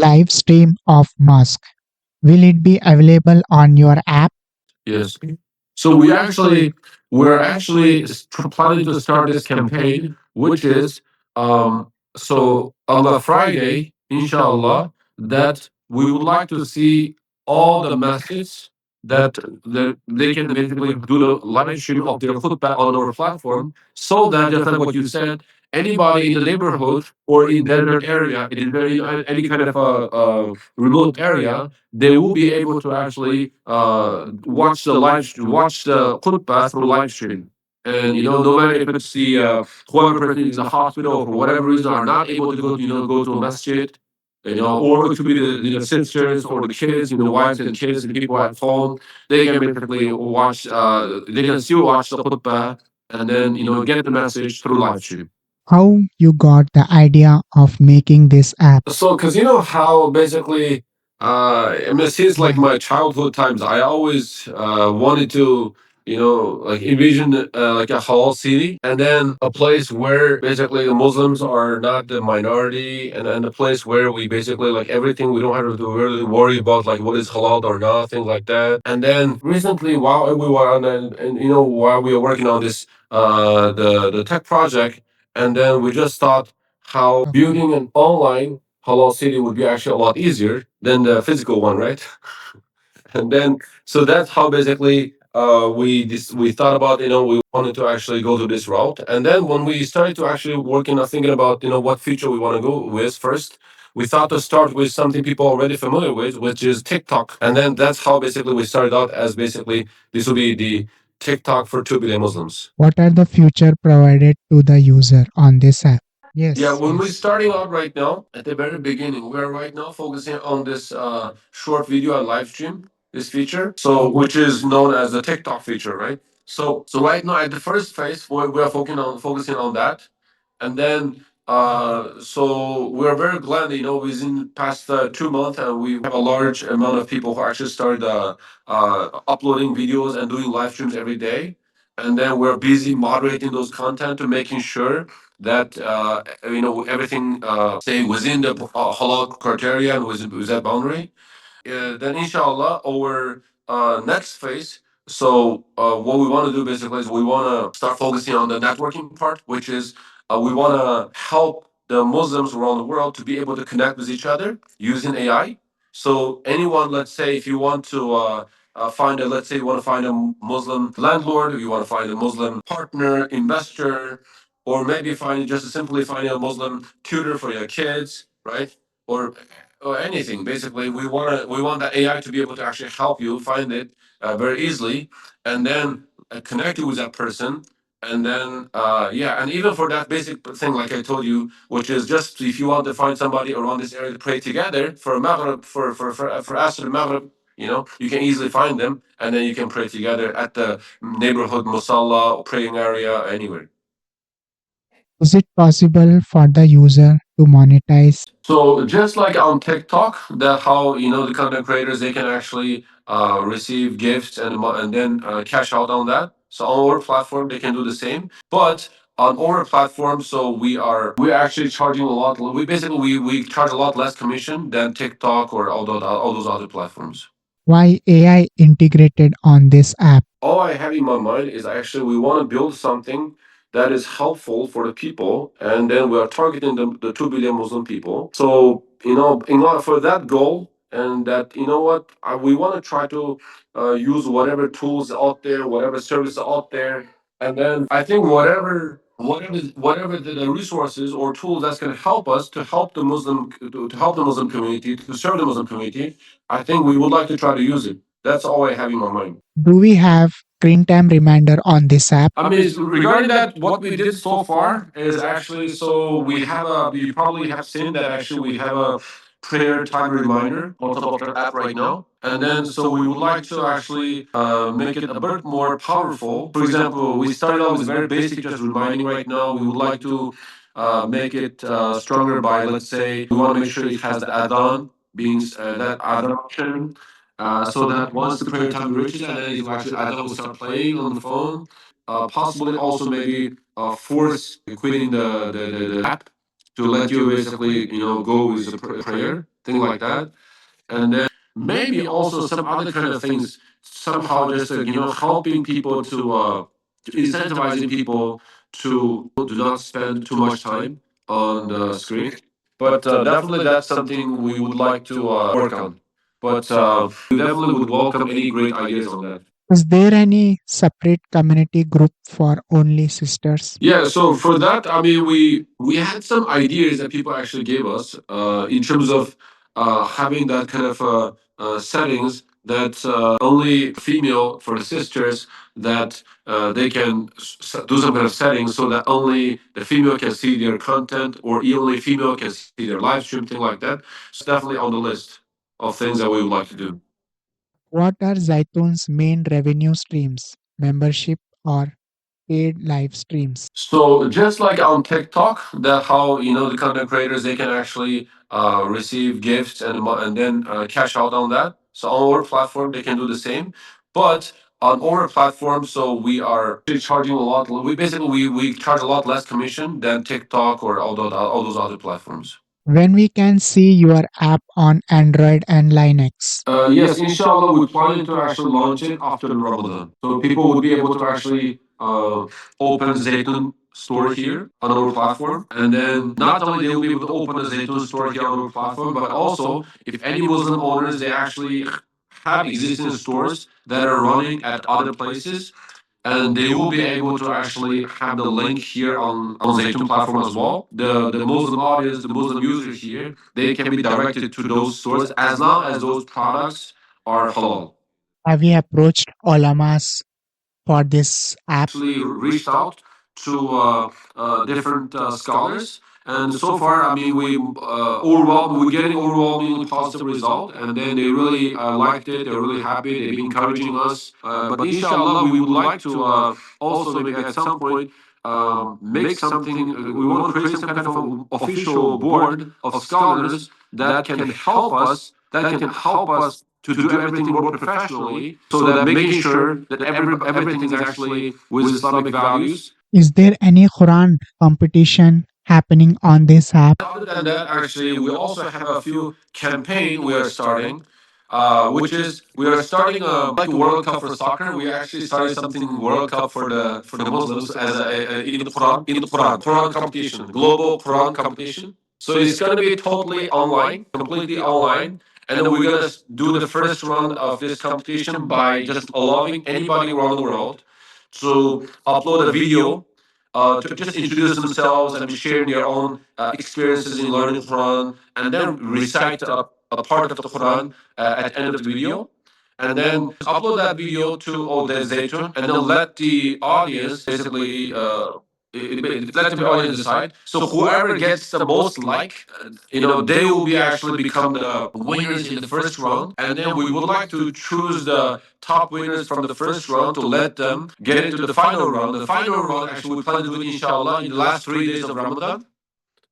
live stream of mosque. Will it be available on your app? Yes. So we're actually planning to start this campaign, which is so on the Friday, inshallah, that we would like to see all the masjids that they can basically do the live stream of their khutbah on our platform, so that just like what you said, anybody in the neighborhood or in desert area, it is very any kind of remote area, they will be able to actually watch the khutbah through live stream. And no matter if it's the whoever person is in the hospital or for whatever reason are not able to go to a masjid, or it could be the sisters or the kids, wives and kids and people at home. They can basically watch. They can still watch the khutbah and then get the message through live stream. How you got the idea of making this app? So, because you know how basically, I mean, since like my childhood times, I always wanted to, like envision like a halal city, and then a place where basically the Muslims are not the minority, and then a place where we basically like everything, we don't have to really worry about like what is halal or not, things like that. And then recently, while we were on, and while we were working on this, the tech project, and then we just thought how building an online halal city would be actually a lot easier than the physical one, right? And then so that's how basically we thought about, we wanted to actually go to this route. And then when we started to actually working on thinking about what feature we want to go with first, we thought to start with something people are already familiar with, which is TikTok. And then that's how basically we started out, as basically this will be the TikTok for 2 billion Muslims. What are the feature provided to the user on this app? Yeah, Yes, when we're yes. starting out right now, at the very beginning, we're right now focusing on this short video and live stream, this feature. So, which is known as the TikTok feature, right? So right now at the first phase, we are focusing on that, and then so we're very glad that, within the past 2 months, and we have a large amount of people who actually started uploading videos and doing live streams every day. And then we're busy moderating those content to making sure that everything stay within the halal criteria and with that boundary. Then inshallah our next phase, so what we want to do basically is we want to start focusing on the networking part, which is we want to help the Muslims around the world to be able to connect with each other using AI. So anyone, let's say if you want to let's say you want to find a Muslim landlord, or you want to find a Muslim partner, investor, or maybe just simply find a Muslim tutor for your kids, right? Or anything. Basically, we want the AI to be able to actually help you find it very easily, and then connect you with that person. And then yeah, and even for that basic thing, like I told you, which is just if you want to find somebody around this area to pray together for Maghrib, for Asr Maghrib, you can easily find them, and then you can pray together at the neighborhood musalla or praying area anywhere. Is it possible for the user to monetize? So just like on TikTok, that how the content creators, they can actually receive gifts and then cash out on that. So on our platform they can do the same, but on our platform, so we're actually charging a lot. We charge a lot less commission than TikTok or all those other platforms. Why AI integrated on this app? All I have in my mind is actually we want to build something that is helpful for the people, and then we are targeting the 2 billion Muslim people. So, in order for that goal, and that, what, we want to try to use whatever tools out there, whatever services out there, and then I think whatever the resources or tools that's going to help us to help the Muslim community, to serve the Muslim community, I think we would like to try to use it. That's all I have in my mind. Do we have screen time reminder on this app? I mean, regarding that, what we did so far is actually, so you probably have seen that actually we have a prayer time reminder on top of the app right now. And then, so we would like to actually make it a bit more powerful. For example, we started out with very basic, just reminding right now. We would like to make it stronger by, let's say, we want to make sure it has the add-on, being that add-on option, so that once the prayer time reaches, and then it will actually add-on will start playing on the phone. Possibly also maybe force quitting the app. to let you basically, go with the prayer, thing like that. And then maybe also some other kind of things, somehow just helping people to incentivizing people to do not spend too much time on the screen. But definitely that's something we would like to work on. But we definitely would welcome any great ideas on that. Is there any separate community group for only sisters? Yeah, so for that, I mean, we had some ideas that people actually gave us in terms of having that kind of settings that only female for the sisters, that they can do some kind of settings so that only the female can see their content, or only female can see their live stream, thing like that. So definitely on the list of things that we would like to do. What are Zaytun's main revenue streams? Membership or paid live streams? So just like on TikTok, that how the content creators, they can actually receive gifts and and then cash out on that. So on our platform they can do the same, but on our platform, so we are actually charging a lot. We basically we charge a lot less commission than TikTok or all those other platforms. When we can see your app on Android and Linux? Yes, inshallah, we're planning to actually launch it after the Ramadan. So people would be able to actually open Zaytun store here on our platform. And then not only they will be able to open a Zaytun store here on our platform, but also if any Muslim owners, they actually have existing stores that are running at other places, and they will be able to actually have the link here on Zaytun platform as well. The Muslim audience, the Muslim users here, they can be directed to those stores as long as those products are halal. Have you approached Olamas for this app? Actually reached out to different scholars, and so far, I mean, we're getting overwhelmingly positive result, and then they really liked it. They're really happy. They've been encouraging us. But inshallah, we would like to also maybe at some point make something. We want to create some kind of official board of scholars that can help us. That can help us to do everything more professionally, so that making sure that everything is actually with Islamic values. Is there any Quran competition happening on this app? Other than that, actually, we also have a few campaign we are starting, which is we are starting like a World Cup for soccer. We actually started something World Cup for the Muslims as Quran competition, global Quran competition. So it's gonna be totally online, completely online. And then we're gonna do the first round of this competition by just allowing anybody around the world to upload a video to just introduce themselves and share their own experiences in learning Quran, and then recite a part of the Quran at the end of the video, and then upload that video to the Zaytun, and then let the audience basically let the audience decide. So whoever gets the most like, they will be actually become the winners in the first round, and then we would like to choose the top winners from the first round to let them get into the final round. The final round, actually, we plan to do it inshallah in the last 3 days of Ramadan.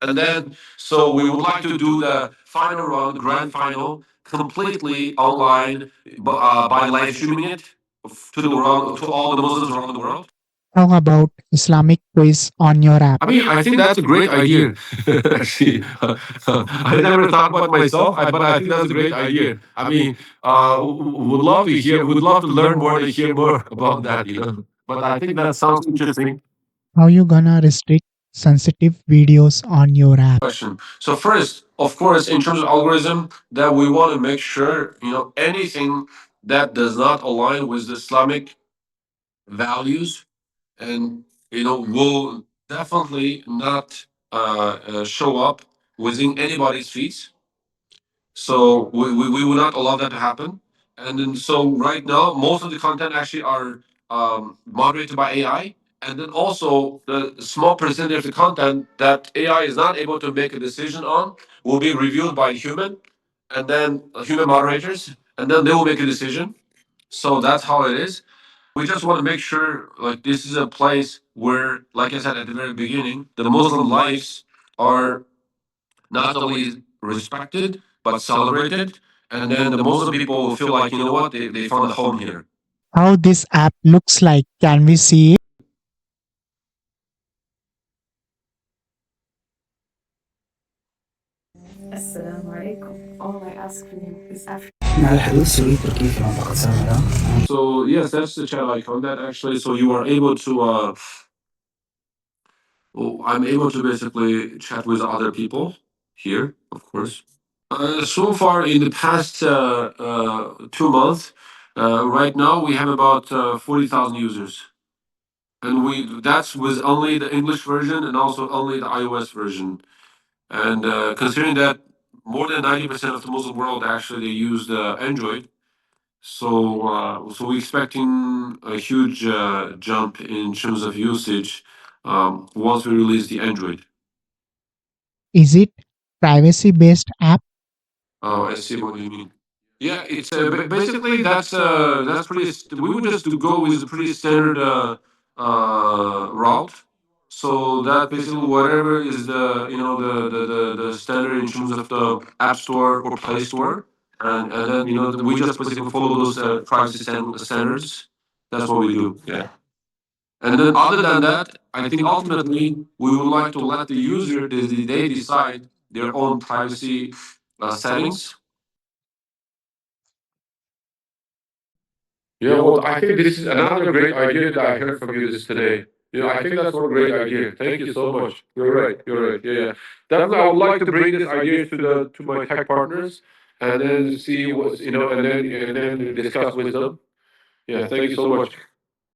And then, so we would like to do the final round, the grand final, completely online by live streaming it to the world, to all the Muslims around the world. How about Islamic quiz on your app? I mean, I think that's a great idea. Actually, I never thought about myself, but I think that's a great idea. I mean, would love to hear, would love to learn more to hear more about that. But I think that sounds interesting. How you gonna restrict sensitive videos on your app? Question. So first, of course, in terms of algorithm, that we want to make sure anything that does not align with the Islamic values, and will definitely not show up within anybody's feeds. So we will not allow that to happen. And then so right now, most of the content actually are moderated by AI. And then also the small percentage of the content that AI is not able to make a decision on will be reviewed by human, and then human moderators, and then they will make a decision. So that's how it is. We just want to make sure like this is a place where, like I said at the very beginning, the Muslim lives are not only respected but celebrated, and then the Muslim people will feel like, what, they found a home here. How this app looks like? Can we see it? مع الحدود سويت كيف ما فقط سامرة. So yes, that's the chat icon. That actually, so you are able to. Well, I'm able to basically chat with other people here, of course. So far, in the past 2 months, right now we have about 40,000 users, and we that's with only the English version and also only the iOS version. And considering that more than 90% of the Muslim world actually use Android, so we're expecting a huge jump in terms of usage once we release the Android. Is it privacy based app? Oh, I see what you mean. Yeah, it's basically that's pretty. We would just to go with a pretty standard route. So that basically whatever is the the standard in terms of the App Store or Play Store, and then we just basically follow those privacy standards. That's what we do. Yeah. And then other than that, I think ultimately we would like to let the user they decide their own privacy settings. Well, I think this is another great idea that I heard from you this today. I think that's one great idea. Thank you so much. You're right. You're right. Yeah, yeah. Definitely, I would like to bring this idea to my tech partners, and then see what's and then discuss with them. Yeah. Thank you so much.